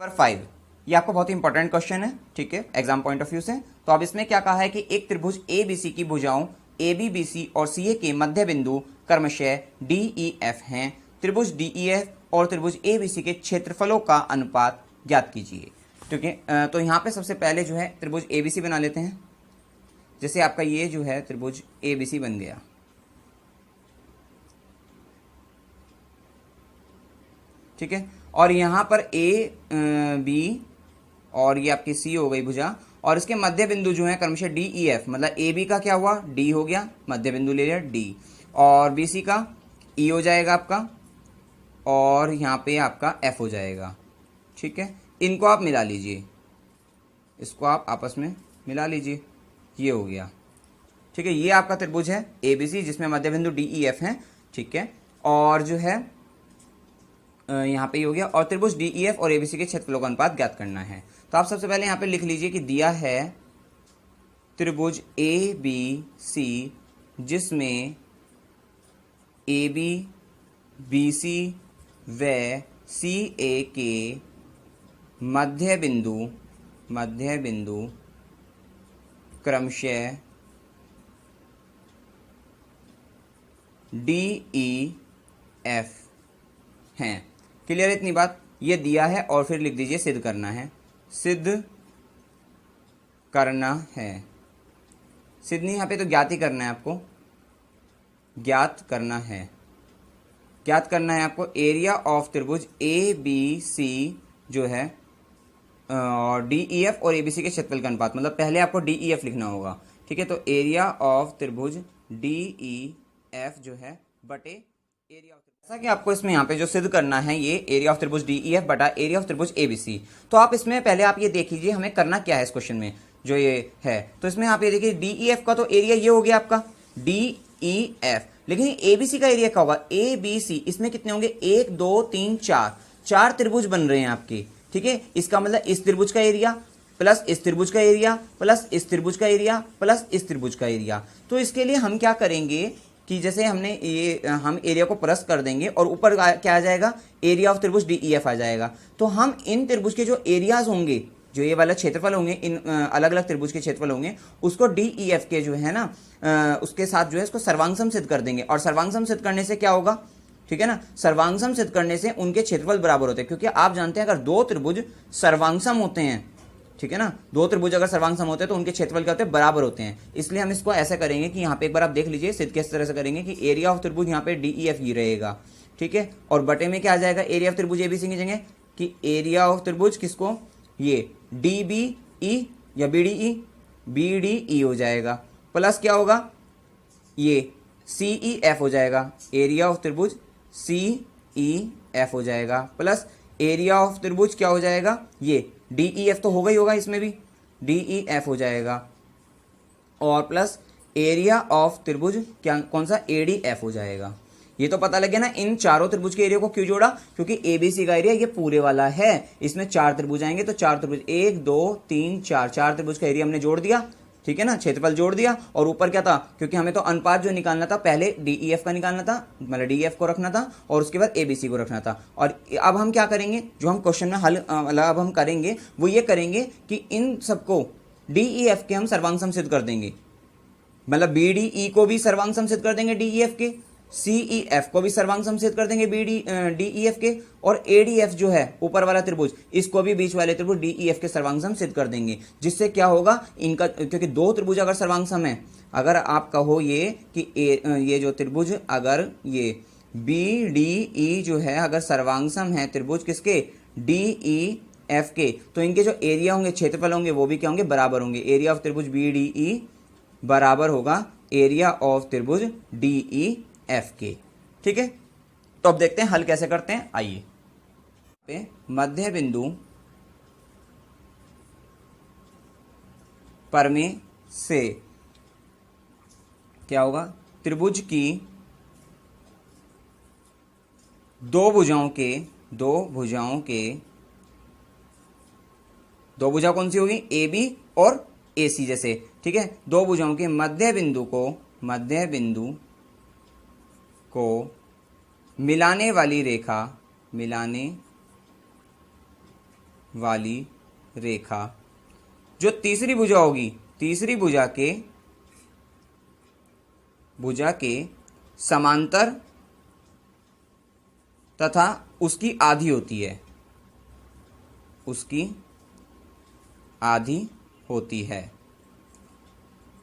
Number 5, ये आपको बहुत ही इंपॉर्टेंट क्वेश्चन है, ठीक है, एग्जाम पॉइंट ऑफ व्यू से। तो अब इसमें क्या कहा है कि एक त्रिभुज एबीसी की भुजाओं एबीबीसी और सीए के मध्य बिंदु क्रमशः डीईएफ हैं। त्रिभुज डीईएफ और त्रिभुज एबीसी के क्षेत्रफलों का अनुपात ज्ञात कीजिए। ठीक है, तो यहाँ पे सबसे पहले जो है त्रिभुज एबीसी बना लेते हैं। जैसे आपका ये जो है त्रिभुज एबीसी बन गया, ठीक है, और यहाँ पर ए बी और ये आपकी सी हो गई भुजा, और इसके मध्य बिंदु जो है क्रमशः डी ई एफ, मतलब ए बी का क्या हुआ, डी हो गया, मध्य बिंदु ले लिया डी, और बी सी का ई हो जाएगा आपका, और यहाँ पे आपका एफ हो जाएगा। ठीक है, इनको आप मिला लीजिए, इसको आप आपस में मिला लीजिए, ये हो गया। ठीक है, ये आपका त्रिभुज है ए बी सी जिसमें मध्य बिंदु डी ई एफ है। ठीक है, और जो है यहाँ पे हो गया, और त्रिभुज डीईएफ और एबीसी के क्षेत्रफलों का अनुपात ज्ञात करना है। तो आप सबसे पहले यहाँ पे लिख लीजिए कि दिया है त्रिभुज ए बी सी जिसमें ए बी बी सी व सी ए के मध्य बिंदु क्रमशः डी ई एफ हैं। क्लियर है इतनी बात? ये दिया है, और फिर लिख दीजिए सिद्ध करना है। सिद्ध नहीं, यहाँ पे तो ज्ञात ही करना है आपको, ज्ञात करना है आपको एरिया ऑफ त्रिभुज ए बी सी जो है और डी ई एफ और ए बी सी के क्षेत्रफल का अनुपात, मतलब पहले आपको डी ई एफ लिखना होगा। ठीक है, तो एरिया ऑफ त्रिभुज डी ई एफ जो है बटे एरिया ऑफ, जैसा कि आपको इसमें यहाँ पे जो सिद्ध करना है, ये एरिया ऑफ त्रिभुज डीईएफ बटा एरिया ऑफ त्रिभुज एबीसी। तो आप इसमें पहले आप ये देख लीजिए हमें करना क्या है इस क्वेश्चन में जो ये है। तो इसमें आप ये देखिए डीईएफ का तो एरिया ये हो गया आपका डीईएफ, लेकिन एबीसी का एरिया क्या होगा, एबीसी, इसमें कितने होंगे, 1 2 3 4 त्रिभुज बन रहे हैं आपके। ठीक है, इसका मतलब इस त्रिभुज का एरिया प्लस इस त्रिभुज का एरिया प्लस इस त्रिभुज का एरिया प्लस इस त्रिभुज का एरिया। तो इसके लिए हम क्या करेंगे कि जैसे हमने ये हम एरिया को प्लस कर देंगे और ऊपर क्या आ जाएगा, एरिया ऑफ त्रिभुज डीईएफ आ जाएगा। तो हम इन त्रिभुज के जो एरियाज होंगे, जो ये वाला क्षेत्रफल होंगे, इन अलग अलग त्रिभुज के क्षेत्रफल होंगे, उसको डीईएफ के जो है ना उसके साथ जो है इसको सर्वांगसम सिद्ध कर देंगे। और सर्वांगसम सिद्ध करने से क्या होगा, ठीक है ना, सर्वांगसम सिद्ध करने से उनके क्षेत्रफल बराबर होते हैं, क्योंकि आप जानते हैं अगर दो त्रिभुज सर्वांगसम होते हैं, ठीक है ना, दो त्रिभुज अगर सर्वांग सम होते हैं तो उनके क्षेत्रफल क्या होते हैं, बराबर होते हैं। इसलिए हम इसको ऐसे करेंगे कि यहाँ पे एक बार आप देख लीजिए सिद्ध किस तरह से करेंगे कि एरिया ऑफ त्रिभुज यहाँ पे डीईएफ ही रहेगा। ठीक है, और बटे में क्या आ जाएगा, एरिया ऑफ त्रिभुज एबीसी की जगह कि एरिया ऑफ त्रिभुज किसको, ये डीबीई या बीडीई हो जाएगा, प्लस क्या होगा, ये सीईएफ हो जाएगा, एरिया ऑफ त्रिभुज सीईएफ हो जाएगा, प्लस एरिया ऑफ त्रिभुज क्या हो जाएगा, ये डीईएफ तो होगा ही होगा, इसमें भी डीईएफ हो जाएगा, और प्लस एरिया ऑफ त्रिभुज क्या, कौन सा, एडीएफ हो जाएगा। ये तो पता लग गया ना इन चारों त्रिभुज के एरिया को क्यों जोड़ा, क्योंकि एबीसी का एरिया ये पूरे वाला है, इसमें 4 त्रिभुज आएंगे तो 4 त्रिभुज 1 2 3 4 त्रिभुज का एरिया हमने जोड़ दिया। ठीक है ना, क्षेत्रफल जोड़ दिया, और ऊपर क्या था, क्योंकि हमें तो अनुपात जो निकालना था, पहले डीईएफ का निकालना था, मतलब डीईएफ को रखना था और उसके बाद एबीसी को रखना था। और अब हम क्या करेंगे, जो हम क्वेश्चन में हल अब हम करेंगे वो ये करेंगे कि इन सबको डीईएफ के हम सर्वांग सिद्ध कर देंगे, मतलब बीडीई को भी सर्वांग सिद्ध कर देंगे डीईएफ के, सीईएफ को भी सर्वांग सिद्ध कर देंगे डीईएफ के, और एडीएफ जो है ऊपर वाला त्रिभुज, इसको भी बीच वाले त्रिभुज डीईएफ के सर्वांग सिद्ध कर देंगे। जिससे क्या होगा इनका, क्योंकि दो त्रिभुज अगर सर्वांग सम है, अगर आप कहो ये कि ये जो त्रिभुज अगर ये बीडीई जो है अगर सर्वांग सम है त्रिभुज किसके, डीईएफ के, तो इनके जो एरिया होंगे, क्षेत्रफल होंगे, वो भी क्या होंगे, बराबर होंगे। एरिया ऑफ त्रिभुज बीडीई बराबर होगा एरिया ऑफ त्रिभुज डीईएफ के। ठीक है, तो अब देखते हैं हल कैसे करते हैं। आइए, पे मध्य बिंदु पर में से क्या होगा, त्रिभुज की दो भुजाओं कौन सी होगी, ए बी और ए सी जैसे। ठीक है, दो भुजाओं के मध्य बिंदु को मिलाने वाली रेखा वाली रेखा जो तीसरी भुजा होगी, तीसरी भुजा के समांतर तथा उसकी आधी होती है, उसकी आधी होती है।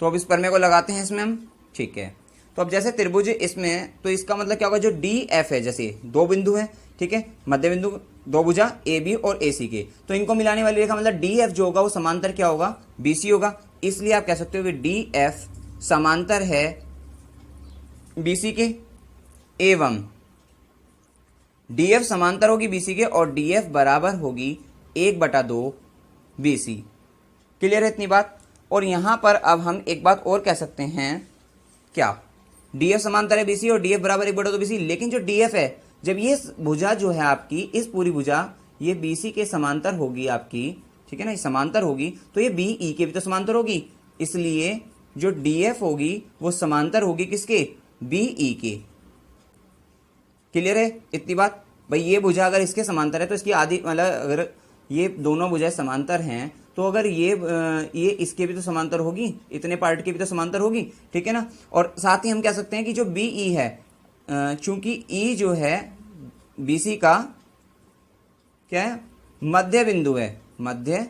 तो अब इस प्रमेय को लगाते हैं इसमें हम, ठीक है। तो अब जैसे त्रिभुज इसमें, तो इसका मतलब क्या होगा, जो डी एफ है, जैसे दो बिंदु हैं, ठीक है, मध्य बिंदु दो भुजा ए बी और ए सी के, तो इनको मिलाने वाली रेखा मतलब डी एफ जो होगा वो समांतर क्या होगा, बी सी होगा। इसलिए आप कह सकते हो कि डी एफ समांतर है बी सी के, एवं डी एफ समांतर होगी बी सी के और डी एफ बराबर होगी 1/2 बी सी। क्लियर है इतनी बात। और यहां पर अब हम एक बात और कह सकते हैं, क्या, डी एफ समांतर है बीसी और डी एफ बराबर 1/2 बीसी, लेकिन जो डी एफ है, जब ये भुजा जो है आपकी, इस पूरी भुजा ये बीसी के समांतर होगी आपकी, ठीक है ना, ये समांतर होगी, तो ये बीई के भी तो समांतर होगी, इसलिए जो डी एफ होगी वो समांतर होगी किसके, बीई के। क्लियर है इतनी बात। भाई ये भुजा अगर इसके समांतर है तो इसकी आधी, मतलब अगर ये दोनों भुजाएं समांतर हैं तो अगर ये इसके भी तो समांतर होगी, इतने पार्ट की भी तो समांतर होगी, ठीक है ना। और साथ ही हम कह सकते हैं कि जो बी ई है, चूंकि ई जो है बीसी का क्या है, मध्य बिंदु है, मध्य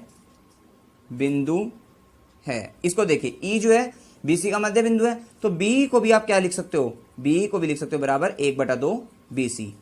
बिंदु है। इसको देखिए, ई जो है बीसी का मध्य बिंदु है, तो बी को भी आप क्या लिख सकते हो, बी को भी लिख सकते हो बराबर 1/2 बीसी,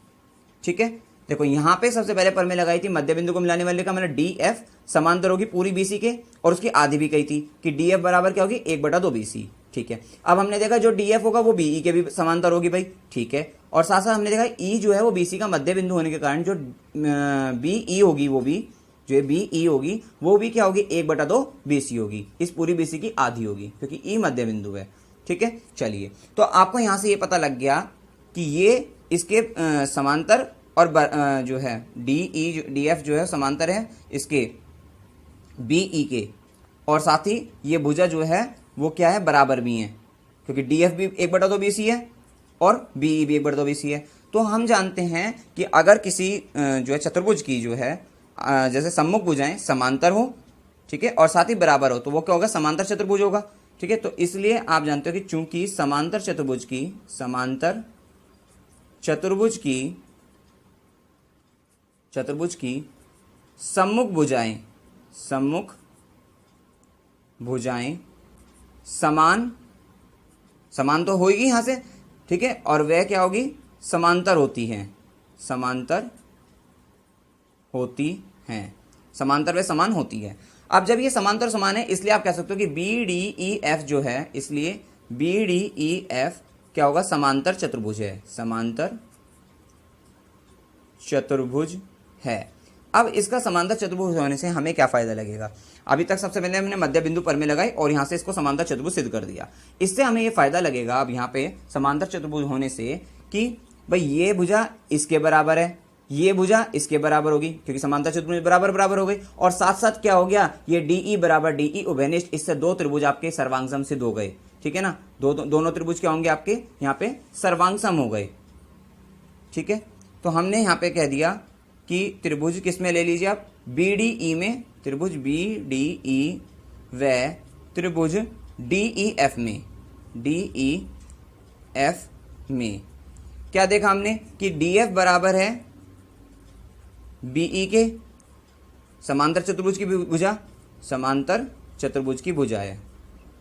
ठीक है। देखो यहां पे सबसे पहले पर में लगाई थी मध्य बिंदु को मिलाने वाले का मतलब डी एफ समांतर होगी पूरी बीसी के, और उसकी आधी भी कही थी कि डी एफ बराबर क्या होगी, 1/2 बीसी, ठीक है। अब हमने देखा जो डी एफ होगा वो बीई के भी समांतर होगी भाई, ठीक है। और साथ साथ हमने देखा ई जो है वो बीसी का मध्य बिंदु होने के कारण जो बीई होगी, वो भी जो बीई होगी वो भी क्या होगी, 1/2 बीसी होगी, इस पूरी बीसी की आधी होगी, क्योंकि ई मध्य बिंदु है, ठीक है। चलिए, तो आपको यहां से ये पता लग गया कि ये इसके समांतर और जो है डी एफ जो है समांतर है इसके बीई के, और साथ ही ये भुजा जो है वो क्या है, बराबर भी है, क्योंकि डी एफ भी 1/2 बीसी है और बीई भी 1/2 बीसी है। तो हम जानते हैं कि अगर किसी जो है चतुर्भुज की जो है जैसे सम्मुख भुजाएं समांतर हो, ठीक है, और साथ ही बराबर हो, तो वो क्या होगा, समांतर चतुर्भुज होगा, ठीक है। तो इसलिए आप जानते हो कि चूंकि समांतर चतुर्भुज की सम्मुख भुजाएं समान तो होगी यहां से, ठीक है, और वह क्या होगी, समांतर होती हैं, समांतर व समान होती है। अब जब ये समांतर समान है, इसलिए आप कह सकते हो कि बी डी ई एफ जो है, इसलिए बी डी ई एफ क्या होगा, समांतर चतुर्भुज है, समांतर चतुर्भुज है। अब इसका समांतर चतुर्भुज होने से हमें क्या फायदा लगेगा, अभी तक सबसे पहले हमने मध्य बिंदु पर में लगाई और यहां से इसको समांतर चतुर्भुज सिद्ध कर दिया। इससे हमें ये फायदा लगेगा अब यहाँ पे समांतर चतुर्भुज होने से कि भाई ये भुजा इसके बराबर है, ये भुजा इसके बराबर होगी, क्योंकि समांतर चतुर्भुज बराबर हो गई, और साथ साथ क्या हो गया, ये डीई बराबर डीई उभयनिष्ठ, इससे दो त्रिभुज आपके सर्वांगसम सिद्ध हो गए, ठीक है ना। दोनों त्रिभुज क्या होंगे आपके यहाँ पे, सर्वांगसम हो गए, ठीक है। तो हमने यहाँ पे कह दिया कि त्रिभुज किस में ले लीजिए आप, बीडीई में, त्रिभुज बीडीई व त्रिभुज डीईएफ में क्या देखा हमने कि डीएफ बराबर है बीई के, समांतर चतुर्भुज की भुजा, समांतर चतुर्भुज की भुजा है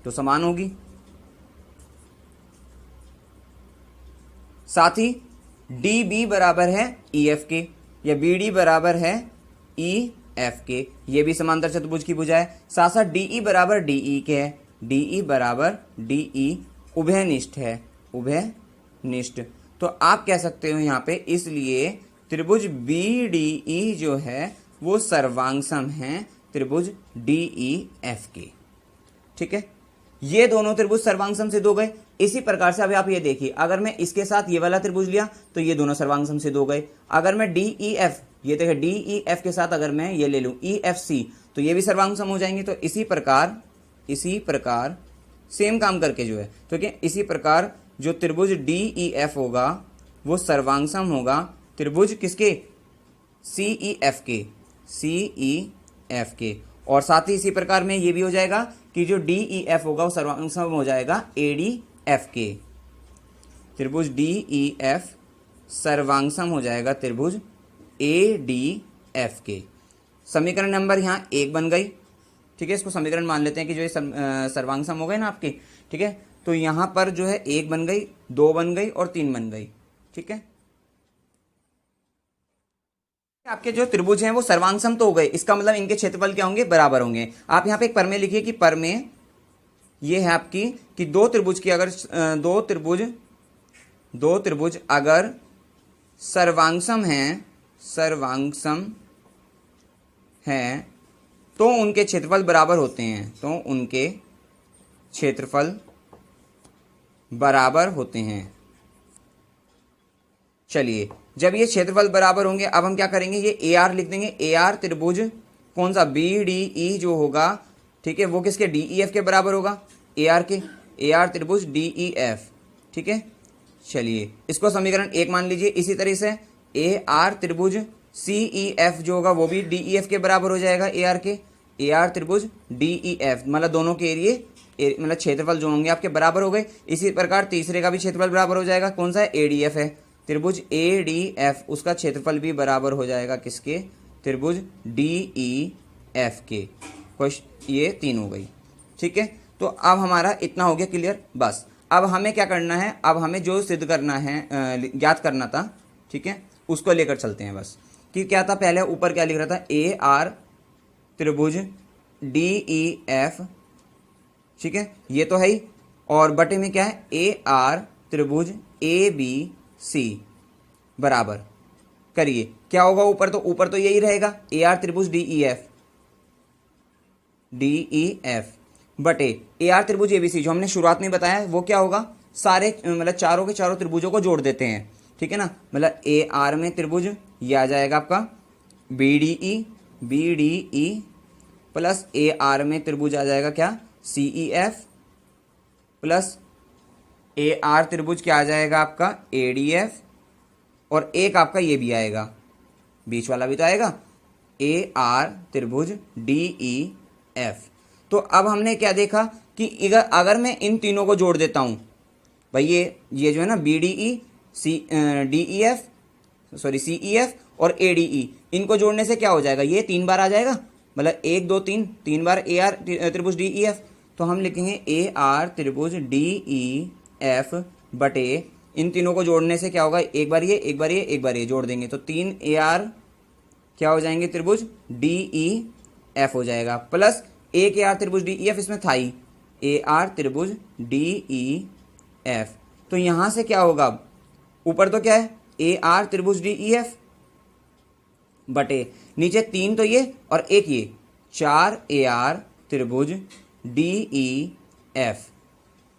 तो समान होगी। साथ ही डी बी बराबर है ई एफ के, या बी डी बराबर है ई एफ के, ये भी समांतर चतुर्भुज की भुजा है। साथ साथ डीई बराबर डीई के है, डीई बराबर डीई उभयनिष्ठ है, उभयनिष्ठ। तो आप कह सकते हो यहाँ पे, इसलिए त्रिभुज बी डी जो है वो सर्वांगसम है त्रिभुज डीई एफ के, ठीक है। ये दोनों त्रिभुज सर्वांगसम सिद्ध हो गए। इसी प्रकार से अभी आप ये देखिए, अगर मैं इसके साथ ये वाला त्रिभुज लिया तो ये दोनों सर्वांगसम सिद्ध हो गए। अगर मैं डीई एफ, ये देखिए डीई एफ के साथ अगर मैं ये ले लूं ई एफ सी, तो ये भी सर्वांगसम हो जाएंगे। तो इसी प्रकार सेम काम करके जो है, तो क्या इसी प्रकार जो त्रिभुज डीई एफ होगा वो सर्वांगसम होगा त्रिभुज किसके, सीई एफ के, सी ई एफ के। और साथ ही इसी प्रकार में ये भी हो जाएगा कि जो डी ई एफ होगा वो सर्वांगसम हो जाएगा ए डी एफ के। त्रिभुज डी ई एफ सर्वांगसम हो जाएगा त्रिभुज ए डी एफ के। समीकरण नंबर यहाँ 1 बन गई, ठीक है। इसको समीकरण मान लेते हैं कि जो ये सर्वांगसम हो गए ना आपके, ठीक है। तो यहाँ पर जो है 1 बन गई, 2 बन गई और 3 बन गई, ठीक है। आपके जो त्रिभुज हैं वो सर्वांगसम तो हो गए, इसका मतलब इनके क्षेत्रफल क्या होंगे, बराबर होंगे। आप यहाँ पे एक प्रमेय लिखिए कि प्रमेय ये है आपकी कि दो त्रिभुज की अगर दो त्रिभुज अगर सर्वांगसम हैं तो उनके क्षेत्रफल बराबर होते हैं, तो उनके क्षेत्रफल बराबर होते हैं। चलिए, जब ये क्षेत्रफल बराबर होंगे अब हम क्या करेंगे, ये ए आर लिख देंगे। ए आर त्रिभुज कौन सा, बी डी ई जो होगा, ठीक है, वो किसके, डी ई एफ के बराबर होगा, ए आर के। ए आर त्रिभुज डी ई एफ, ठीक है। चलिए, इसको समीकरण 1 मान लीजिए। इसी तरह से ए आर त्रिभुज सी ई एफ जो होगा वो भी डी ई एफ के बराबर हो जाएगा ए आर के। ए आर त्रिभुज डी ई एफ मतलब दोनों के एरिए मतलब क्षेत्रफल जो होंगे आपके बराबर हो गए। इसी प्रकार तीसरे का भी क्षेत्रफल बराबर हो जाएगा, कौन सा है, ए डी एफ है। त्रिभुज ए डी एफ उसका क्षेत्रफल भी बराबर हो जाएगा किसके, त्रिभुज डी ई एफ के। क्वेश्चन ये 3 हो गई, ठीक है। तो अब हमारा इतना हो गया क्लियर। बस अब हमें क्या करना है, अब हमें जो सिद्ध करना है, ज्ञात करना था, ठीक है, उसको लेकर चलते हैं। बस कि क्या था, पहले ऊपर क्या लिख रहा था, ए आर त्रिभुज डी ई एफ, ठीक है, ये तो है ही। और बटे में क्या है, ए आर त्रिभुज ए बी सी बराबर करिए, क्या होगा ऊपर तो यही रहेगा, ए आर त्रिभुज डी ई एफ बटे ए आर त्रिभुज ए बी सी जो हमने शुरुआत में बताया वो क्या होगा, सारे मतलब चारों के चारों त्रिभुजों को जोड़ देते हैं, ठीक है ना। मतलब ए आर में त्रिभुज ये आ जाएगा आपका B D E plus A R में त्रिभुज आ जाएगा क्या, C E F plus A R त्रिभुज क्या आ जाएगा आपका, ए डी एफ, और एक आपका ये भी आएगा, बीच वाला भी तो आएगा, ए आर त्रिभुज डी ई एफ। तो अब हमने क्या देखा कि अगर मैं इन तीनों को जोड़ देता हूं भाई, ये जो है ना B D E C D E F sorry C E F और ए डी ई, इनको जोड़ने से क्या हो जाएगा, ये 3 बार आ जाएगा, मतलब 1 2 3 बार ए आर त्रिभुज डी ई एफ। तो हम लिखेंगे ए आर त्रिभुज डी ई एफ बटे इन तीनों को जोड़ने से क्या होगा, एक बार ये जोड़ देंगे तो 3 ए आर क्या हो जाएंगे, त्रिभुज डी ई एफ हो जाएगा, प्लस एक ए आर त्रिभुज डी ई एफ इसमें था ही, ए आर त्रिभुज डी ई एफ। तो यहां से क्या होगा, ऊपर तो क्या है, ए आर त्रिभुज डी ई एफ बटे नीचे 3 तो ये और एक ये, 4 ए आर त्रिभुज डी ई एफ।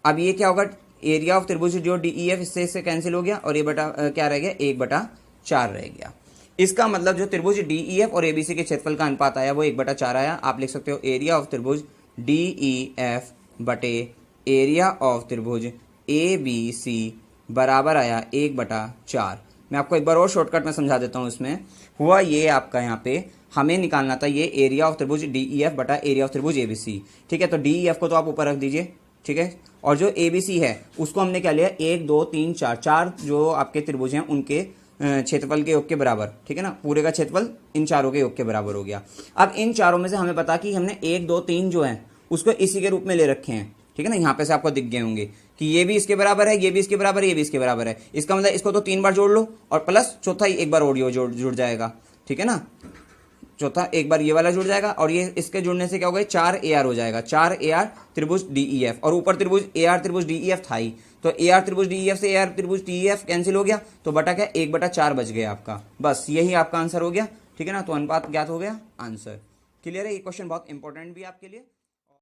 अब ये क्या होगा, एरिया ऑफ त्रिभुज जो डी ई एफ इससे कैंसिल हो गया और ये बटा क्या रह गया, 1/4 रह गया। इसका मतलब जो त्रिभुज डी ई एफ और एबीसी के क्षेत्रफल का अनुपात आया वो 1/4 आया। आप लिख सकते हो एरिया ऑफ त्रिभुज डी ई एफ बटे एरिया ऑफ त्रिभुज ए बी सी बराबर आया 1/4। मैं आपको एक बार और शॉर्टकट में समझा देता हूँ। इसमें हुआ ये आपका यहाँ पे हमें निकालना था ये एरिया ऑफ त्रिभुज डी ई एफ बटा एरिया ऑफ त्रिभुज ए बी सी, ठीक है। तो डी ई एफ को तो आप ऊपर रख दीजिए, ठीक है, और जो ए बी सी है उसको हमने क्या लिया, 1 2 3 4 जो आपके त्रिभुज हैं उनके क्षेत्रफल के योग के बराबर, ठीक है ना। पूरे का क्षेत्रफल इन चारों के योग के बराबर हो गया। अब इन चारों में से हमें पता कि हमने 1 2 3 जो है उसको इसी के रूप में ले रखे हैं, ठीक है ना। यहाँ पे से आपको दिख गए होंगे कि ये भी इसके बराबर है, ये भी इसके बराबर है, ये भी इसके बराबर है। इसका मतलब इसको तो 3 बार जोड़ लो और प्लस चौथा ही एक बार और जुड़ जाएगा, ठीक है ना। चौथा एक बार ये वाला जुड़ जाएगा और ये इसके जुड़ने से क्या होगा, 4 ए आर हो जाएगा, 4 ए आर त्रिभुज डी ई एफ। और ऊपर त्रिभुज ए आर त्रिभुज डी ई एफ था ही, तो ए आर त्रिभुज डी ई एफ से ए आर त्रिभुज डी ई एफ कैंसिल हो गया, तो बटा क्या, 1/4 बच गया आपका। बस यही आपका आंसर हो गया, ठीक है ना। तो अनुपात ज्ञात हो गया, आंसर क्लियर है। ये क्वेश्चन बहुत इंपॉर्टेंट भी है आपके लिए।